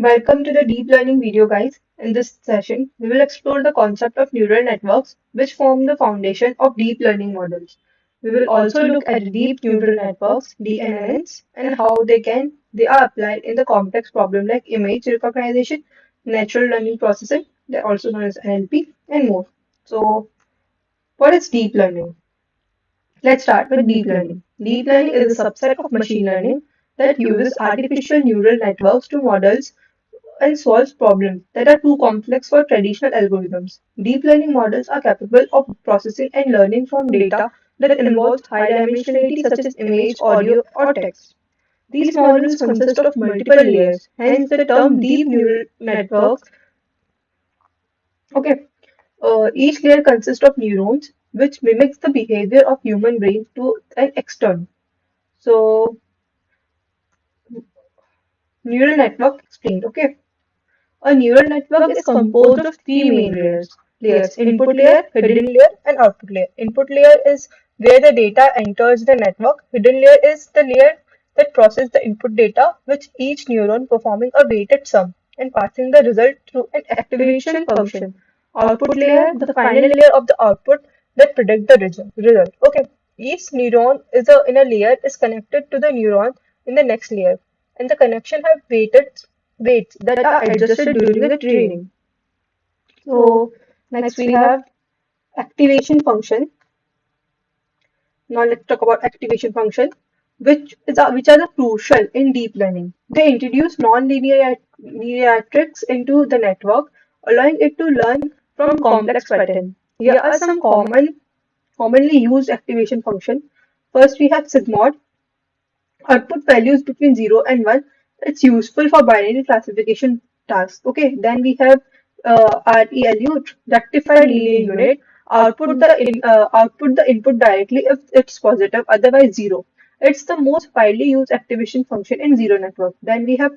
Welcome to the deep learning video, guys. In this session, we will explore the concept of neural networks, which form the foundation of deep learning models. We will also look at deep neural networks, DNNs, and how they are applied in the complex problem like image recognition, natural language processing, they're also known as NLP, and more. So, what is deep learning? Let's start with deep learning. Deep learning is a subset of machine learning that uses artificial neural networks to models and solves problems that are too complex for traditional algorithms. Deep learning models are capable of processing and learning from data that involves high dimensionality such as image, audio, or text. These models consist of multiple layers, hence the term deep neural networks. Okay, each layer consists of neurons, which mimics the behavior of human brain to an extent. So, neural network explained. Okay. A neural network is composed of three main layers: input layer, hidden layer, and output layer. Input layer is where the data enters the network. Hidden layer is the layer that processes the input data, with each neuron performing a weighted sum and passing the result through an activation function. Output layer, the final layer of the output that predict the result. Okay, each neuron in a layer is connected to the neuron in the next layer, and the connection have weights that are adjusted during the training. So next we have activation function. Now let's talk about activation function, which are the crucial in deep learning. They introduce non-linear linearities into the network, allowing it to learn from complex pattern. Here are some commonly used activation function. First we have sigmod, output values between 0 and 1. It's useful for binary classification tasks. Okay, then we have ReLU, rectified linear unit. Output the input directly if it's positive, otherwise zero. It's the most widely used activation function in zero network. Then we have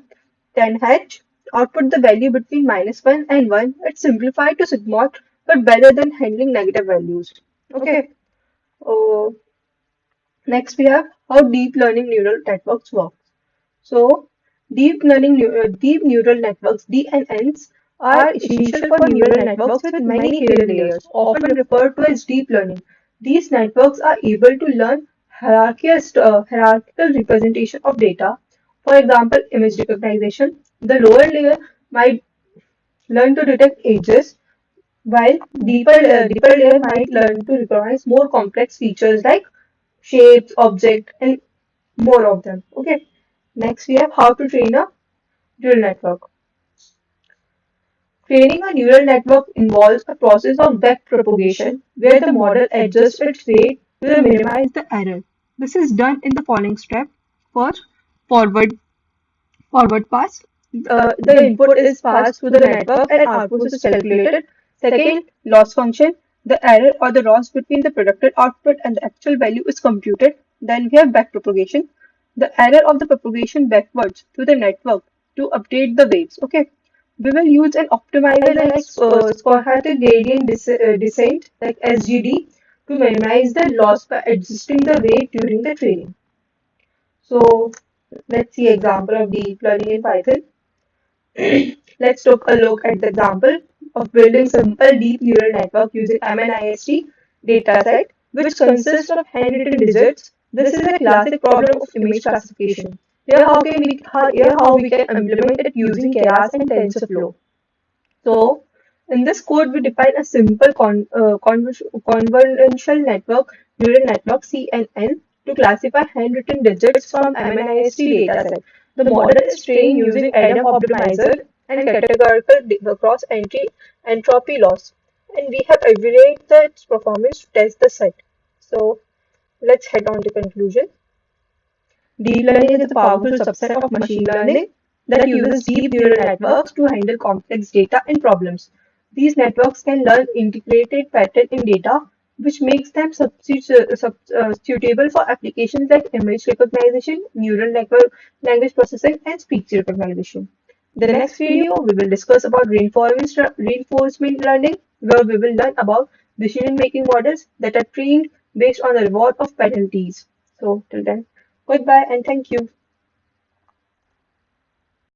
10H, output the value between -1 and 1. It's simplified to sigmod, but better than handling negative values. Okay. Uh, Next, we have how deep learning neural networks work. So, deep neural networks (DNNs) are essential for neural networks with many hidden layers, often referred to as deep learning. These networks are able to learn hierarchical representation of data. For example, image recognition. The lower layer might learn to detect edges, while deeper layer might learn to recognize more complex features like shapes, objects, and more of them. Okay. Next, we have how to train a neural network. Training a neural network involves a process of backpropagation where the model adjusts its weight to minimize the error. This is done in the following step. First, forward forward pass. The input is passed through the network and output is calculated. Second, loss function. The error or the loss between the predicted output and the actual value is computed. Then we have backpropagation. The error of the propagation backwards to the network to update the weights. Okay. We will use an optimizer like stochastic gradient descent like SGD to minimize the loss by adjusting the weight during the training. So let's see example of deep learning in Python. Let's take a look at the example of building simple deep neural network using MNIST dataset, which consists of handwritten digits. This is a classic problem of image classification. Here how we can implement it using Keras and TensorFlow. So, in this code, we define a simple convolutional neural network CNN to classify handwritten digits from MNIST dataset. The model is trained using Adam optimizer and categorical cross-entry entropy loss, and we have evaluated its performance to test the set. So, let's head on to conclusion. Deep learning is a powerful subset of machine learning that uses deep neural networks to handle complex data and problems. These networks can learn integrated pattern in data, which makes them suitable for applications like image recognition, neural network language processing, and speech recognition. In the next video, we will discuss about reinforcement learning, where we will learn about decision-making models that are trained based on the reward of penalties. So, till then, goodbye and thank you.